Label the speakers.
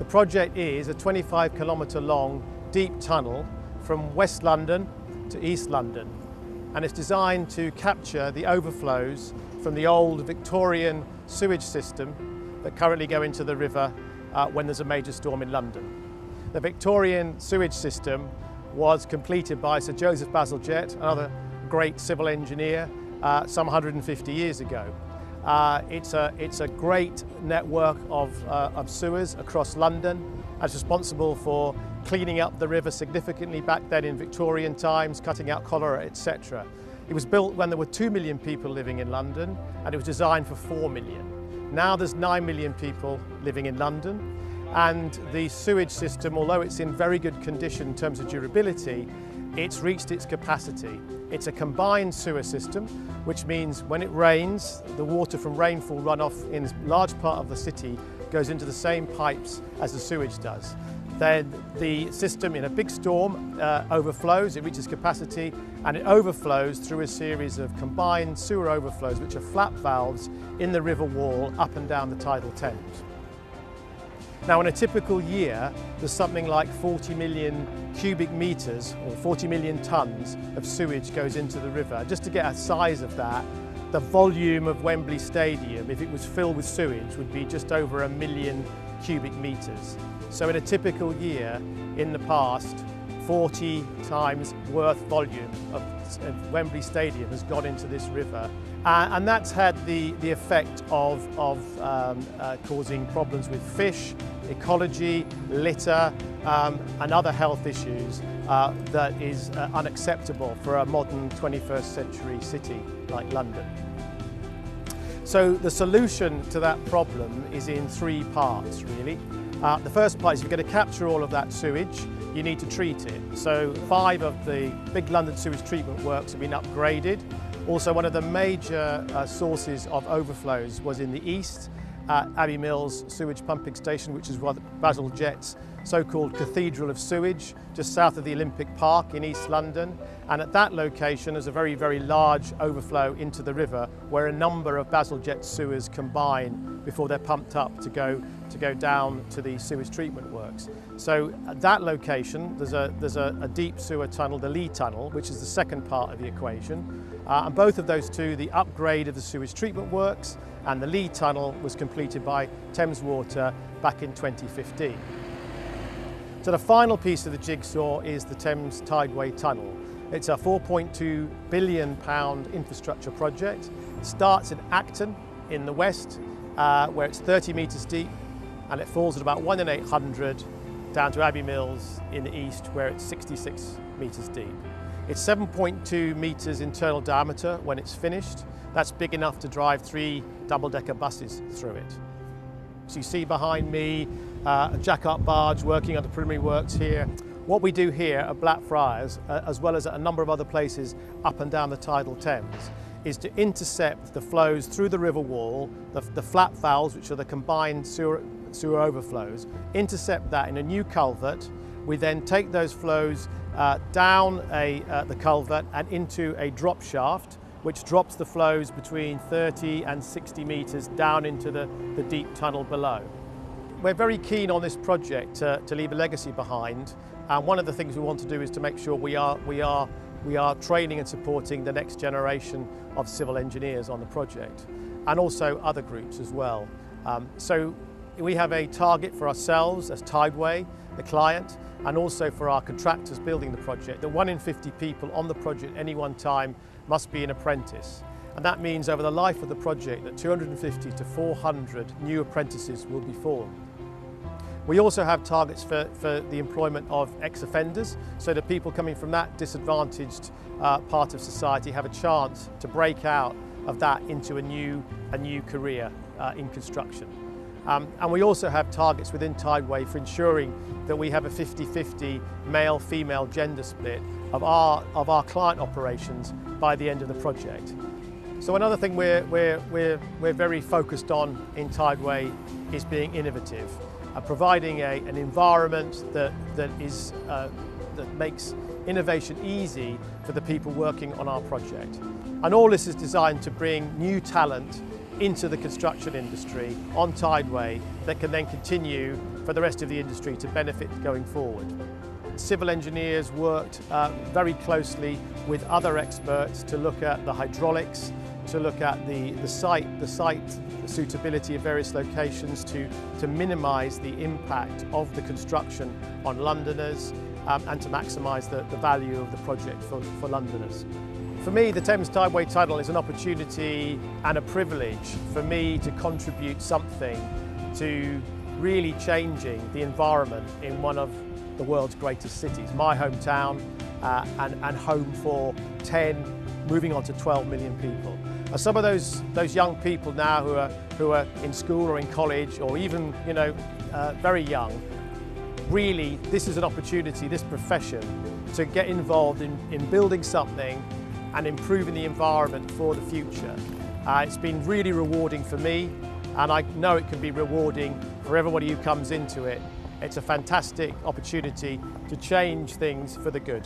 Speaker 1: The project is a 25-kilometre long deep tunnel from West London to East London, and it's designed to capture the overflows from the old Victorian sewage system that currently go into the river when there's a major storm in London. The Victorian sewage system was completed by Sir Joseph Bazalgette, another great civil engineer, some 150 years ago. It's a great network of sewers across London, and it's responsible for cleaning up the river significantly back then in Victorian times, cutting out cholera, etc. It was built when there were 2 million people living in London, and it was designed for 4 million. Now there's 9 million people living in London, and the sewage system, although it's in very good condition in terms of durability, it's reached its capacity. It's a combined sewer system, which means when it rains, the water from rainfall runoff in a large part of the city goes into the same pipes as the sewage does. Then the system in a big storm overflows, it reaches capacity, and it overflows through a series of combined sewer overflows, which are flap valves in the river wall up and down the tidal Thames. Now, in a typical year, there's something like 40 million cubic metres or 40 million tonnes of sewage goes into the river. Just to get a size of that, the volume of Wembley Stadium, if it was filled with sewage, would be just over 1 million cubic metres. So in a typical year in the past, 40 times worth volume of Wembley Stadium has gone into this river. And that's had the effect of causing problems with fish, ecology, litter, and other health issues that is unacceptable for a modern 21st century city like London. So the solution to that problem is in 3 parts, really. The first part is if you're going to capture all of that sewage, you need to treat it. So 5 of the big London sewage treatment works have been upgraded. Also, one of the major sources of overflows was in the east at Abbey Mills sewage pumping station, which is Bazalgette's so-called Cathedral of Sewage, just south of the Olympic Park in East London. And at that location there's a very, very large overflow into the river where a number of Bazalgette sewers combine before they're pumped up to go down to the sewage treatment works. So at that location there's a deep sewer tunnel, the Lee Tunnel, which is the second part of the equation. And both of those two, the upgrade of the sewage treatment works and the Lee Tunnel, was completed by Thames Water back in 2015. So the final piece of the jigsaw is the Thames Tideway Tunnel. It's a £4.2 billion infrastructure project. It starts in Acton in the west, where it's 30 metres deep, and it falls at about 1 in 800 down to Abbey Mills in the east, where it's 66 metres deep. It's 7.2 metres internal diameter when it's finished. That's big enough to drive 3 double-decker buses through it. So you see behind me a jack-up barge working on the preliminary works here. What we do here at Blackfriars, as well as at a number of other places up and down the tidal Thames, is to intercept the flows through the river wall, the flap valves, which are the combined sewer overflows, intercept that in a new culvert. We then take those flows down the culvert and into a drop shaft, which drops the flows between 30 and 60 metres down into the deep tunnel below. We're very keen on this project to leave a legacy behind, and one of the things we want to do is to make sure we are training and supporting the next generation of civil engineers on the project, and also other groups as well. So we have a target for ourselves as Tideway, the client, and also for our contractors building the project, that 1 in 50 people on the project at any one time must be an apprentice. And that means over the life of the project that 250 to 400 new apprentices will be formed. We also have targets for the employment of ex-offenders, so that people coming from that disadvantaged part of society have a chance to break out of that into a new career in construction. And we also have targets within Tideway for ensuring that we have a 50-50 male-female gender split of our client operations by the end of the project. So another thing we're very focused on in Tideway is being innovative, providing an environment that makes innovation easy for the people working on our project. And all this is designed to bring new talent into the construction industry on Tideway that can then continue for the rest of the industry to benefit going forward. Civil engineers worked very closely with other experts to look at the hydraulics, to look at the site suitability of various locations to minimise the impact of the construction on Londoners and to maximise the value of the project for Londoners. For me, the Thames Tideway Tunnel is an opportunity and a privilege for me to contribute something to really changing the environment in one of the world's greatest cities, my hometown and home for 10, moving on to 12 million people. Some of those young people now who are in school or in college or even very young, really this is an opportunity, this profession, to get involved in building something and improving the environment for the future. It's been really rewarding for me, and I know it can be rewarding for everybody who comes into it. It's a fantastic opportunity to change things for the good.